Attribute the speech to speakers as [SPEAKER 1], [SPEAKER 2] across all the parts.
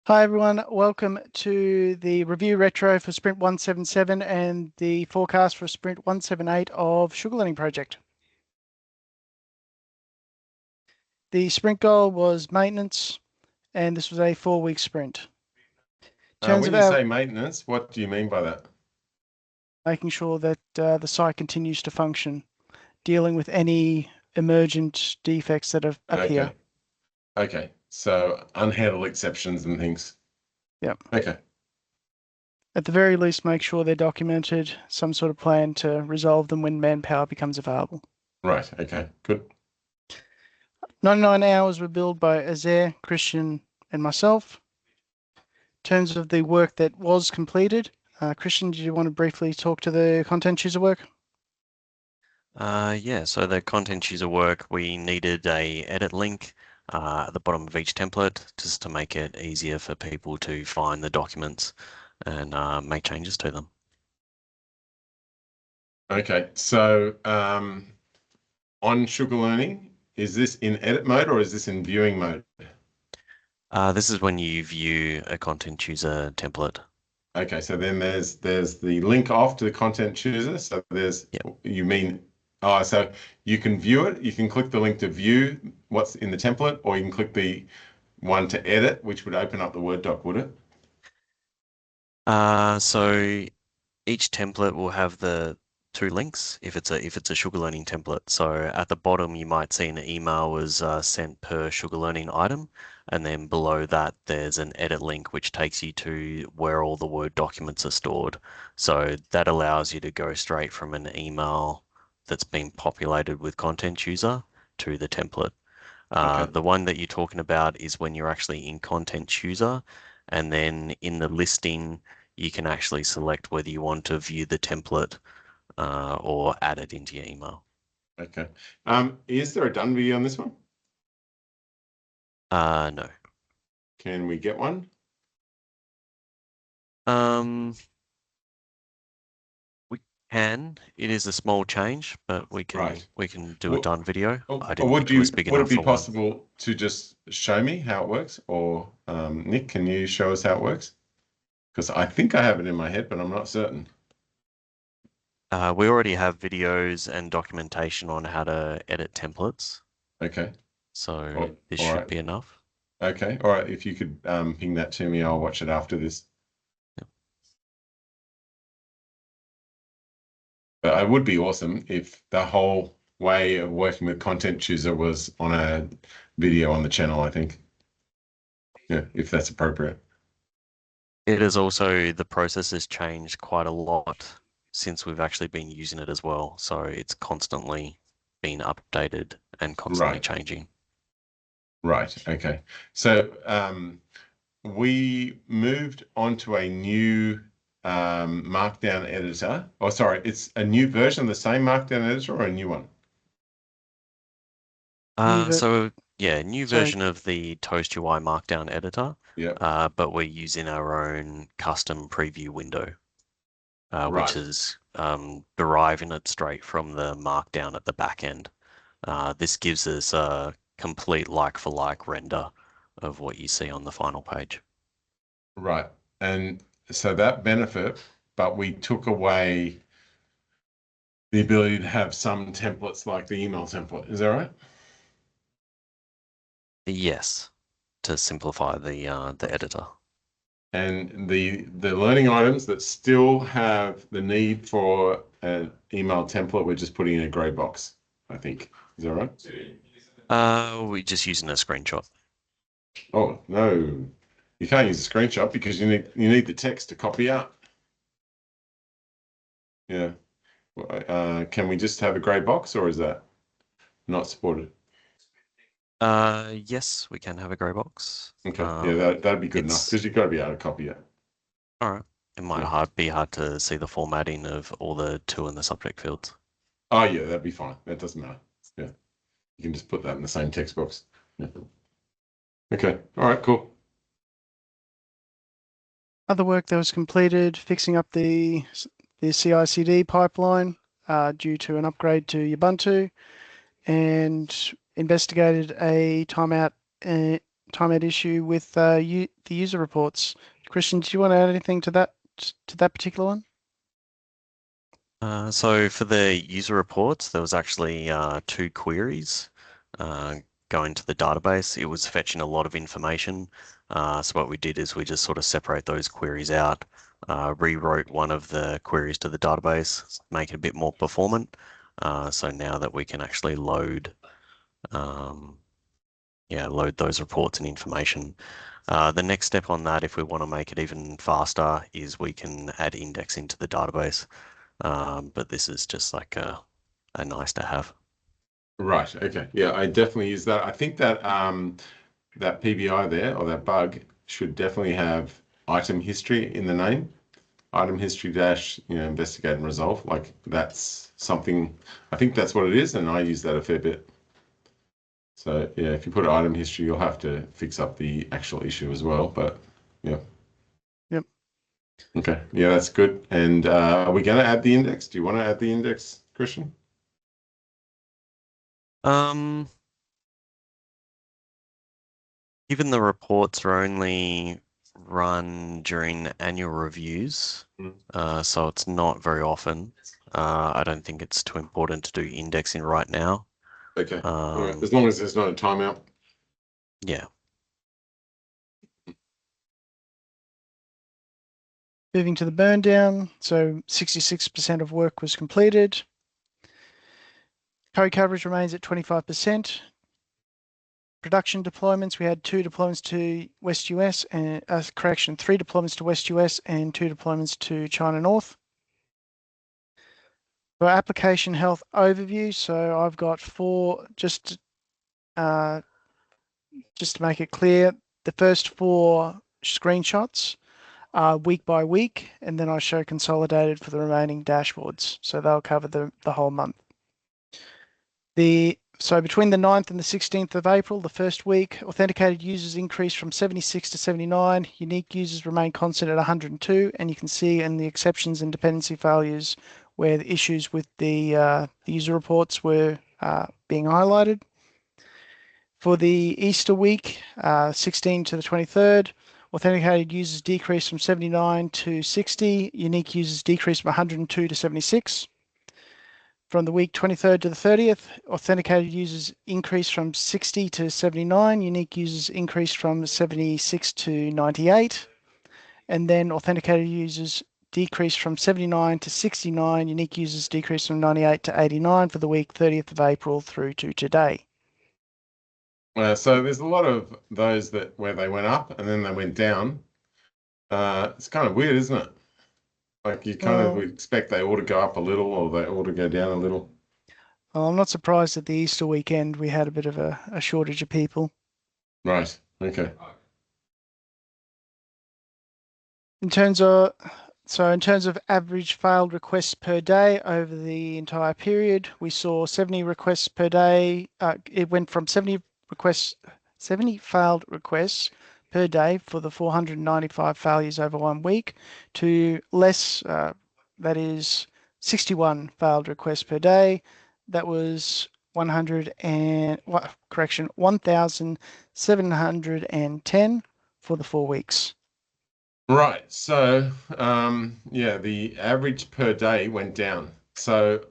[SPEAKER 1] Hi everyone, welcome to the review retro for Sprint 177 and the forecast for Sprint 178 of SugarLearning project. The sprint goal was maintenance, and this was a 4-week sprint.
[SPEAKER 2] When you say maintenance, what do you mean by that?
[SPEAKER 1] Making sure that the site continues to function, dealing with any emergent defects that appear.
[SPEAKER 2] Okay, so unhandled exceptions and things.
[SPEAKER 1] Yep.
[SPEAKER 2] Okay.
[SPEAKER 1] At the very least, make sure they're documented, some sort of plan to resolve them when manpower becomes available.
[SPEAKER 2] Right, okay, good.
[SPEAKER 1] 99 hours were billed by Azair, Christian, and myself. In terms of the work that was completed, Christian, do you want to briefly talk to the content chooser work?
[SPEAKER 3] Yeah, so the content chooser work, we needed a edit link at the bottom of each template just to make it easier for people to find the documents and make changes to them.
[SPEAKER 2] Okay, so on SugarLearning, is this in edit mode or is this in viewing mode?
[SPEAKER 3] This is when you view a content chooser template.
[SPEAKER 2] Okay, so then there's the link off to the content chooser. So there's, you mean, so you can view it. You can click the link to view what's in the template, or you can click the one to edit, which would open up the Word doc, would it?
[SPEAKER 3] So each template will have the two links if it's a SugarLearning template. So at the bottom, you might see an email was sent per SugarLearning item, and then below that there's an edit link which takes you to where all the Word documents are stored. So that allows you to go straight from an email that's been populated with content chooser to the template. The one that you're talking about is when you're actually in content chooser, and then in the listing you can actually select whether you want to view the template or add it into your email.
[SPEAKER 2] Okay. Is there a done video on this one?
[SPEAKER 3] No.
[SPEAKER 2] Can we get one?
[SPEAKER 3] We can. It is a small change, but we can do a done video. I didn't think it was big enough.
[SPEAKER 2] Would it be possible to just show me how it works? Or Nick, can you show us how it works? Because I think I have it in my head, but I'm not certain.
[SPEAKER 3] We already have videos and documentation on how to edit templates.
[SPEAKER 2] Okay.
[SPEAKER 3] So this should be enough.
[SPEAKER 2] Okay. All right. If you could ping that to me, I'll watch it after this.
[SPEAKER 3] Yep.
[SPEAKER 2] But it would be awesome if the whole way of working with content chooser was on a video on the channel, I think. Yeah, if that's appropriate.
[SPEAKER 3] It is also, the process has changed quite a lot since we've actually been using it as well. So it's constantly been updated and constantly changing.
[SPEAKER 2] Right. Okay. So we moved on to a new Markdown editor. Oh, sorry, it's a new version of the same Markdown editor or a new one?
[SPEAKER 3] New version of the Toast UI Markdown editor.
[SPEAKER 2] Yeah.
[SPEAKER 3] But we're using our own custom preview window, which is deriving it straight from the Markdown at the back end. This gives us a complete like-for-like render of what you see on the final page.
[SPEAKER 2] Right. And so that benefit, but we took away the ability to have some templates like the email template. Is that right?
[SPEAKER 3] Yes, to simplify the editor.
[SPEAKER 2] And the learning items that still have the need for an email template, we're just putting in a grey box, I think. Is that right?
[SPEAKER 3] We're just using a screenshot.
[SPEAKER 2] Oh, no. You can't use a screenshot because you need the text to copy out. Yeah. Can we just have a grey box, or is that not supported?
[SPEAKER 3] Yes, we can have a grey box.
[SPEAKER 2] Okay. Yeah, that'd be good enough because you've got to be able to copy it.
[SPEAKER 3] All right. It might be hard to see the formatting of all the to and the subject fields.
[SPEAKER 2] Oh, yeah, that'd be fine. That doesn't matter. Yeah. You can just put that in the same text box. Yeah. Okay. All right, cool.
[SPEAKER 1] Other work that was completed, fixing up the CI/CD pipeline due to an upgrade to Ubuntu, and investigated a timeout time-out issue with the user reports. Christian, do you want to add anything to that particular one?
[SPEAKER 3] So for the user reports, there was actually 2 queries going to the database. It was fetching a lot of information. So what we did is we just sort of separate those queries out, rewrote one of the queries to the database, make it a bit more performant. So now that we can actually load those reports and information. The next step on that, if we want to make it even faster, is we can add indexing to the database. But this is just like a nice to have.
[SPEAKER 2] Right. Okay. Yeah, I definitely use that. I think that that PBI there, or that bug, should definitely have item history in the name. Item history dash, investigate and resolve. Like that's something, I think that's what it is, and I use that a fair bit. So yeah, if you put item history, you'll have to fix up the actual issue as well. But yeah.
[SPEAKER 1] Yep.
[SPEAKER 2] Okay. Yeah, that's good. And are we going to add the index? Do you want to add the index, Christian?
[SPEAKER 3] Given the reports are only run during annual reviews, so it's not very often. I don't think it's too important to do indexing right now.
[SPEAKER 2] Okay. All right. As long as there's not a timeout.
[SPEAKER 3] Yeah.
[SPEAKER 1] Moving to the burn down, so 66% of work was completed. Code coverage remains at 25%. Production deployments, we had 2 deployments to West US and 3 deployments to West US and 2 deployments to China North. For application health overview, so I've got 4 just to make it clear, the first 4 screenshots are week by week, and then I show consolidated for the remaining dashboards. So they'll cover the whole month. So between the 9th and the 16th of April, the first week, authenticated users increased from 76 to 79. Unique users remain constant at 102, and you can see in the exceptions and dependency failures where the issues with the user reports were being highlighted. For the Easter week, 16 to the 23rd, authenticated users decreased from 79 to 60. Unique users decreased from 102 to 76. From the week 23rd to the 30th, authenticated users increased from 60 to 79. Unique users increased from 76 to 98. And then authenticated users decreased from 79 to 69. Unique users decreased from 98 to 89 for the week 30th of April through to today.
[SPEAKER 2] So there's a lot of those where they went up and then they went down. It's kind of weird, isn't it? Like you kind of would expect they ought to go up a little or they ought to go down a little.
[SPEAKER 1] Well, I'm not surprised at the Easter weekend we had a bit of a shortage of people.
[SPEAKER 2] Right. Okay.
[SPEAKER 1] In terms of average failed requests per day over the entire period, we saw 70 requests per day. It went from 70 failed requests per day for the 495 failures over 1 week to less, that is 61 failed requests per day. That was 1,710 for the 4 weeks.
[SPEAKER 2] Right. So, yeah, the average per day went down. So,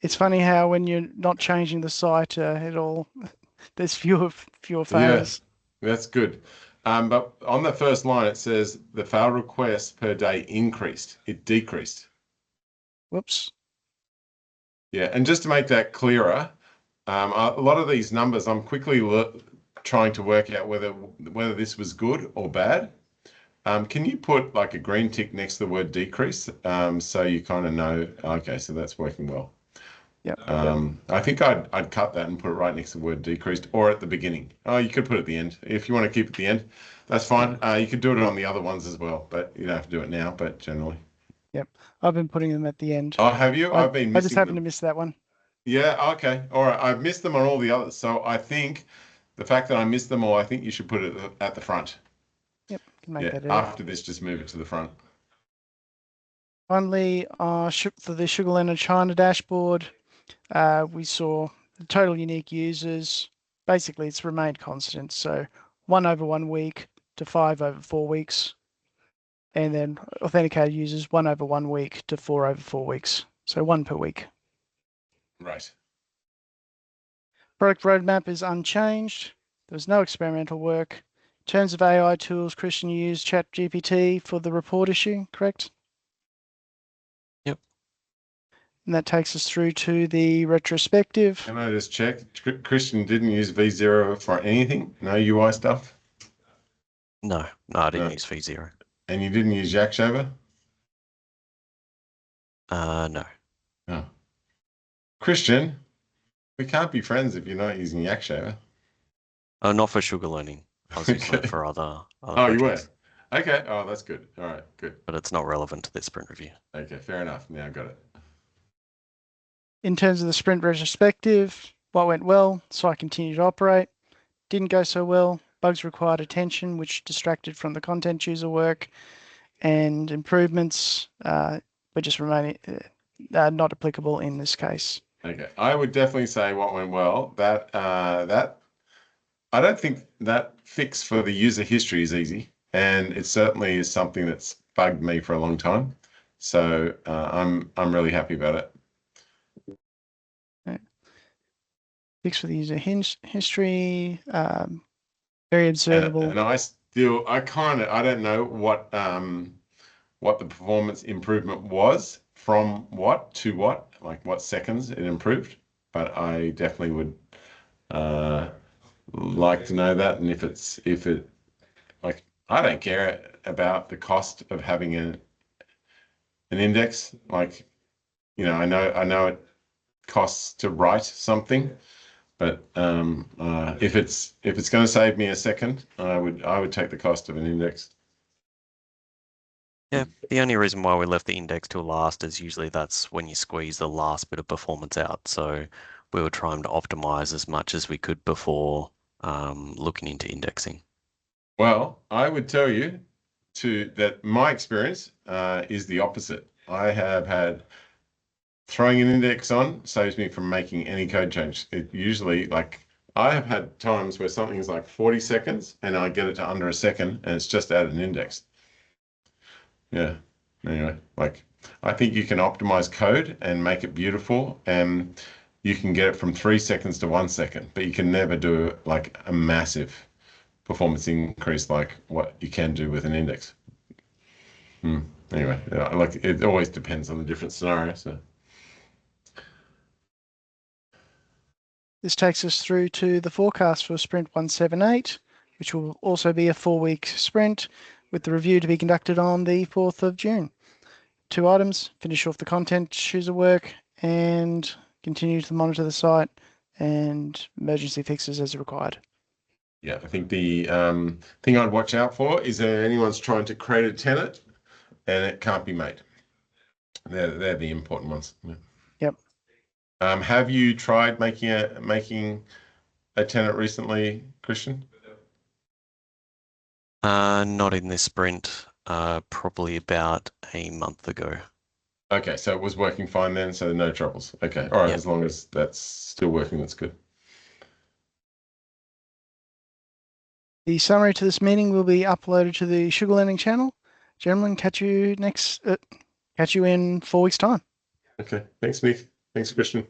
[SPEAKER 1] it's funny how when you're not changing the site, there's fewer failures.
[SPEAKER 2] Yeah, that's good. But on the first line, it says the failed requests per day increased. It decreased.
[SPEAKER 1] Whoops.
[SPEAKER 2] Yeah, and just to make that clearer, a lot of these numbers, I'm quickly trying to work out whether this was good or bad. Can you put like a green tick next to the word decrease, so you kind of know, okay, so that's working well.
[SPEAKER 1] Yeah.
[SPEAKER 2] I think I'd cut that and put it right next to the word decreased or at the beginning. Oh, you could put it at the end. If you want to keep it at the end, that's fine. You could do it on the other ones as well, but you don't have to do it now, but generally.
[SPEAKER 1] Yep. I've been putting them at the end.
[SPEAKER 2] Oh, have you? I've been missing
[SPEAKER 1] I just happened
[SPEAKER 2] them.
[SPEAKER 1] to miss that one.
[SPEAKER 2] Yeah, okay. All right. I've missed them on all the others. So I think the fact that I missed them all, I think you should put it at the front.
[SPEAKER 1] Yep, can make
[SPEAKER 2] Yeah,
[SPEAKER 1] that edit.
[SPEAKER 2] after this, just move it to the front.
[SPEAKER 1] Finally, for the SugarLearning China dashboard, we saw the total unique users basically it's remained constant. So 1 over 1 week to 5 over 4 weeks. And then authenticated users 1 over 1 week to 4 over 4 weeks. So 1 per week.
[SPEAKER 2] Right.
[SPEAKER 1] Product roadmap is unchanged. There was no experimental work. In terms of AI tools, Christian used ChatGPT for the report issue, correct?
[SPEAKER 3] Yep.
[SPEAKER 1] And that takes us through to the retrospective.
[SPEAKER 2] Can I just check? Christian didn't use V0 for anything? No UI stuff?
[SPEAKER 3] No, I didn't
[SPEAKER 2] No.
[SPEAKER 3] use V0.
[SPEAKER 2] And you didn't use Yakshaver?
[SPEAKER 3] No.
[SPEAKER 2] No. Christian, we can't be friends if you're not using Yakshaver.
[SPEAKER 3] Oh, not for SugarLearning. I was using it
[SPEAKER 2] Okay.
[SPEAKER 3] for other
[SPEAKER 2] Oh, you were?
[SPEAKER 3] projects,
[SPEAKER 2] Okay. Oh, that's good. All right, good.
[SPEAKER 3] but it's not relevant to this sprint review.
[SPEAKER 2] Okay, fair enough. Now I got it.
[SPEAKER 1] In terms of the sprint retrospective, what went well, site continued to operate. Didn't go so well, bugs required attention, which distracted from the content chooser work, and improvements were just remaining not applicable in this case.
[SPEAKER 2] Okay, I would definitely say what went well. That I don't think that fix for the user history is easy, and it certainly is something that's bugged me for a long time. So I'm really happy about it.
[SPEAKER 1] Fix for the user history, very observable.
[SPEAKER 2] And I don't know what the performance improvement was from what to what, like what seconds it improved, but I definitely would like to know that. And if it like, I don't care about the cost of having an index. Like, I know it costs to write something, but if it's going to save me a second, I would take the cost of an index.
[SPEAKER 3] Yeah, the only reason why we left the index till last is usually that's when you squeeze the last bit of performance out. So we were trying to optimize as much as we could before looking into indexing.
[SPEAKER 2] Well, I would tell you that my experience is the opposite. I have had throwing an index on saves me from making any code change. It usually, like, I have had times where something's like 40 seconds and I get it to under a second and it's just added an index. Yeah. Anyway, like, I think you can optimize code and make it beautiful, and you can get it from 3 seconds to 1 second, but you can never do like a massive performance increase like what you can do with an index. Anyway, like, it always depends on the different scenario. So
[SPEAKER 1] This takes us through to the forecast for sprint 178, which will also be a 4-week sprint, with the review to be conducted on the 4th of June. 2 items: finish off the content chooser work and continue to monitor the site and emergency fixes as required.
[SPEAKER 2] yeah, I think the thing I'd watch out for is anyone's trying to create a tenant and it can't be made. They're the important ones. Yeah.
[SPEAKER 1] Yep.
[SPEAKER 2] Have you tried making a tenant recently, Christian?
[SPEAKER 3] Not in this sprint, probably about a month ago.
[SPEAKER 2] Okay, so it was working fine then, so no troubles. Okay, all right,
[SPEAKER 3] Yep.
[SPEAKER 2] as long as that's still working, that's good.
[SPEAKER 1] The summary to this meeting will be uploaded to the SugarLearning channel. Gentlemen, catch you in 4 weeks' time.
[SPEAKER 2] Okay, thanks, Nick. Thanks, Christian.